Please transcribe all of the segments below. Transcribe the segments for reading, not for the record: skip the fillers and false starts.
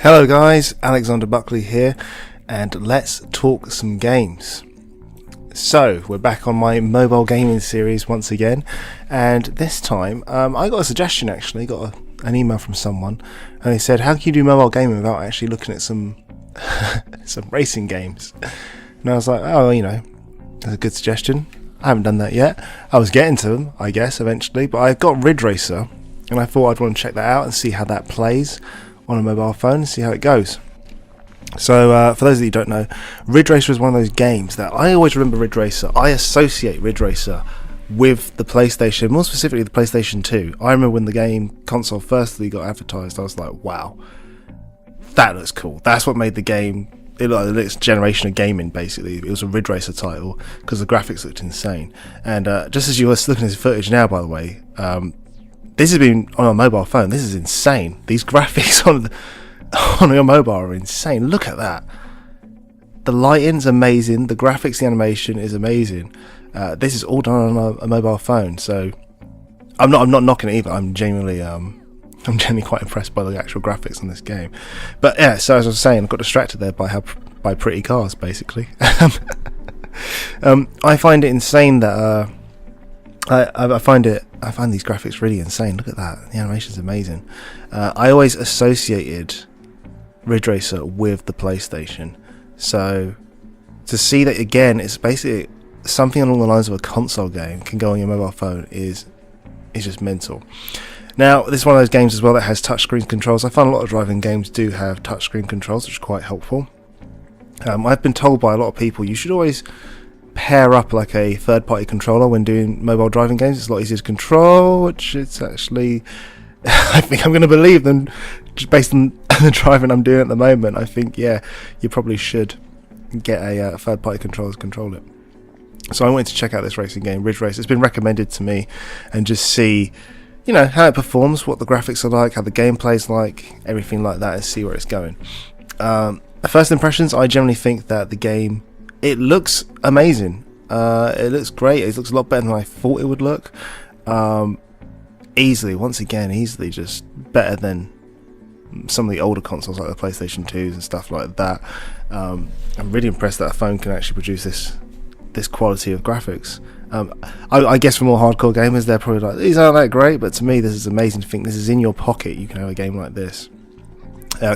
Hello guys, Alexandre Buckley here, and let's talk some games. So, we're back on my mobile gaming series once again, and this time I got a suggestion actually, got an email from someone, and they said, how can you do mobile gaming without actually looking at some some racing games? And I was like, oh, that's a good suggestion. I haven't done that yet. I was getting to them, I guess, eventually, but I've got Ridge Racer, and I thought I'd want to check that out and see how that plays on a mobile phone and see how it goes. So for those of you who don't know, Ridge Racer is one of those games that I always remember. Ridge Racer, I associate Ridge Racer with the PlayStation, more specifically the PlayStation 2. I remember when the game console firstly got advertised, I was like, wow, that looks cool. That's what made the game, it looked like the next generation of gaming basically. It was a Ridge Racer title because the graphics looked insane. And just as you were looking at this footage now, by the way, this has been on a mobile phone. This is insane. These graphics on your mobile are insane. Look at that. The lighting's amazing. The graphics, the animation is amazing. This is all done on a mobile phone. So I'm not knocking it either. I'm genuinely quite impressed by the actual graphics on this game. But yeah, so as I was saying, I got distracted there by pretty cars basically. I find it insane that I find these graphics really insane. Look at that. The animation's amazing. I always associated Ridge Racer with the PlayStation. So to see that again, it's basically something along the lines of a console game can go on your mobile phone is just mental. Now, this is one of those games as well that has touchscreen controls. I find a lot of driving games do have touchscreen controls, which is quite helpful. I've been told by a lot of people you should always pair up like a third-party controller when doing mobile driving games. It's a lot easier to control, which it's actually I think I'm going to believe them just based on the driving I'm doing at the moment. I think, yeah, you probably should get a third-party controller to control it. So I wanted to check out this racing game, Ridge Race. It's been recommended to me, and just see, how it performs, what the graphics are like, how the gameplay's like, everything like that, and see where it's going. First impressions, I generally think that the game, it looks amazing. It looks great. It looks a lot better than I thought it would look. Easily just better than some of the older consoles like the PlayStation 2s and stuff like that. I'm really impressed that a phone can actually produce this quality of graphics. I guess for more hardcore gamers, they're probably like, these aren't that great, but to me this is amazing to think this is in your pocket. You can have a game like this.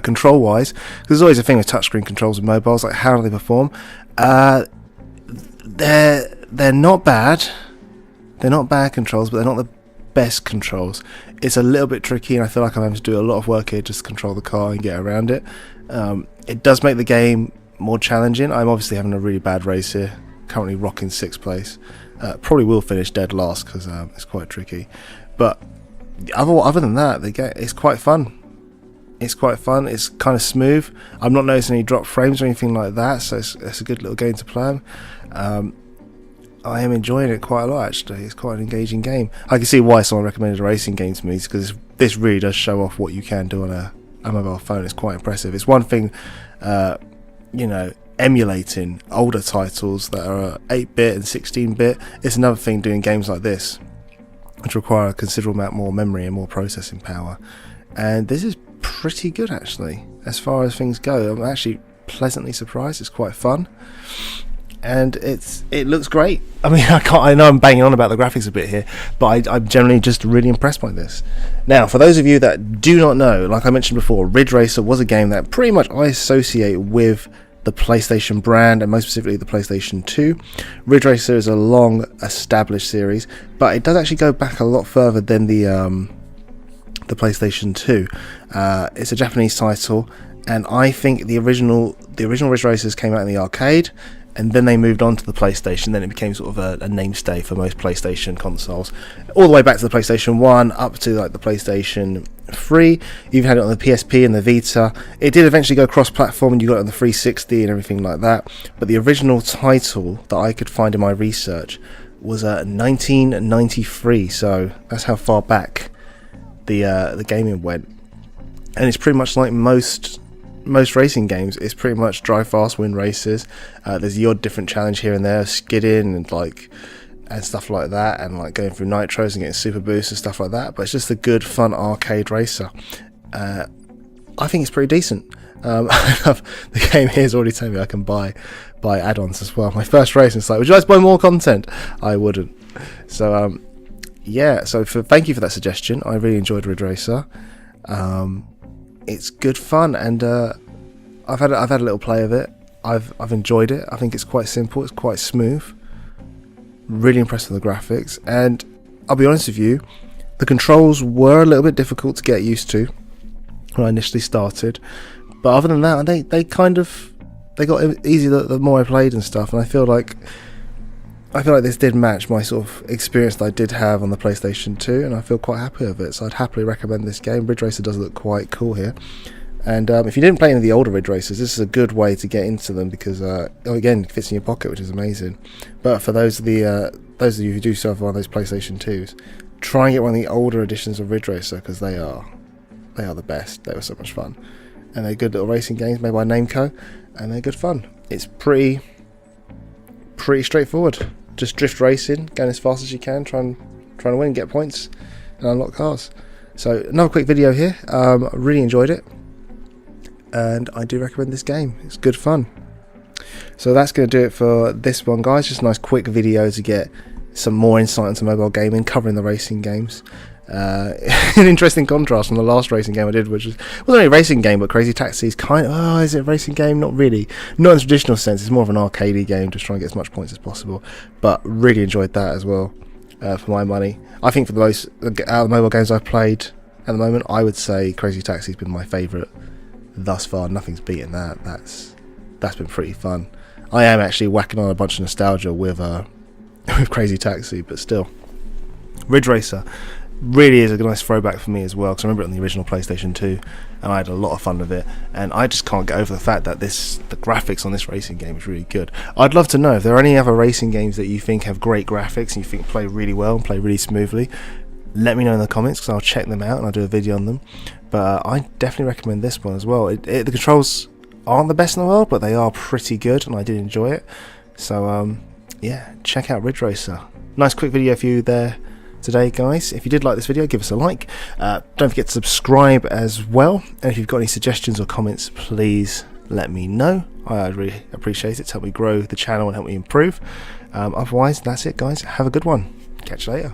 Control wise, there's always a thing with touchscreen controls and mobiles, like how do they perform? They're not bad. They're not bad controls, but they're not the best controls. It's a little bit tricky, and I feel like I'm having to do a lot of work here just to control the car and get around it. It does make the game more challenging. I'm obviously having a really bad race here, currently rocking 6th place. Probably will finish dead last because it's quite tricky. But other than that, it's quite fun. It's quite fun. It's kind of smooth. I'm not noticing any drop frames or anything like that, so it's a good little game to play. I am enjoying it quite a lot actually. It's quite an engaging game. I can see why someone recommended a racing game to me, because this really does show off what you can do on a mobile phone. It's quite impressive. It's one thing, emulating older titles that are 8-bit and 16-bit. It's another thing doing games like this, which require a considerable amount more memory and more processing power. And this is pretty good actually, as far as things go. I'm actually pleasantly surprised. It's quite fun, and it looks great. I mean, I know I'm banging on about the graphics a bit here, but I'm generally just really impressed by this. Now, for those of you that do not know, like I mentioned before, Ridge Racer was a game that pretty much I associate with the PlayStation brand, and most specifically the PlayStation 2. Ridge Racer is a long established series, but it does actually go back a lot further than the PlayStation 2. It's a Japanese title, and I think the original Ridge Racers came out in the arcade, and then they moved on to the PlayStation. Then it became sort of a mainstay for most PlayStation consoles, all the way back to the PlayStation 1 up to like the PlayStation 3. You even had it on the PSP and the Vita. It did eventually go cross-platform, and you got it on the 360 and everything like that. But the original title that I could find in my research was 1993, so that's how far back the gaming went. And it's pretty much like most racing games. It's pretty much drive fast, win races. There's the odd different challenge here and there, skidding and stuff like that, and like going through nitros and getting super boosts and stuff like that. But it's just a good fun arcade racer. I think it's pretty decent. The game here is already telling me I can buy add-ons as well. My first race, and it's like, would you guys buy more content? I wouldn't. So yeah. So thank you for that suggestion. I really enjoyed Ridge Racer. It's good fun, and I've had a little play of it. I've enjoyed it. I think it's quite simple. It's quite smooth. Really impressed with the graphics, and I'll be honest with you, the controls were a little bit difficult to get used to when I initially started. But other than that, they got easier the more I played and stuff. And I feel like this did match my sort of experience that I did have on the PlayStation 2, and I feel quite happy with it. So I'd happily recommend this game. Ridge Racer does look quite cool here. And if you didn't play any of the older Ridge Racers, this is a good way to get into them because, again, it fits in your pocket, which is amazing. But for those of you who do still have one of those PlayStation 2s, try and get one of the older editions of Ridge Racer because they are the best. They were so much fun. And they're good little racing games made by Namco, and they're good fun. It's pretty straightforward. Just drift racing, going as fast as you can, trying to win, get points, and unlock cars. So another quick video here. I really enjoyed it, and I do recommend this game. It's good fun. So that's going to do it for this one, guys. Just a nice quick video to get some more insight into mobile gaming, covering the racing games. An interesting contrast from the last racing game I did, which wasn't really a racing game, but Crazy Taxi is kind of, is it a racing game? Not really. Not in the traditional sense. It's more of an arcadey game, just trying to get as much points as possible. But really enjoyed that as well, for my money. I think for the most out of the mobile games I've played at the moment, I would say Crazy Taxi has been my favourite thus far. Nothing's beaten that. That's been pretty fun. I am actually whacking on a bunch of nostalgia with Crazy Taxi, but still, Ridge Racer really is a nice throwback for me as well, because I remember it on the original PlayStation 2 and I had a lot of fun with it, and I just can't get over the fact that the graphics on this racing game is really good. I'd love to know if there are any other racing games that you think have great graphics and you think play really well and play really smoothly. Let me know in the comments, because I'll check them out and I'll do a video on them. But I definitely recommend this one as well. The controls aren't the best in the world, but they are pretty good and I did enjoy it. So yeah, check out Ridge Racer. Nice quick video for you there today, guys. If you did like this video, give us a like. Don't forget to subscribe as well, and if you've got any suggestions or comments, please let me know. I'd really appreciate it to help me grow the channel and help me improve. Otherwise, that's it, guys. Have a good one. Catch you later.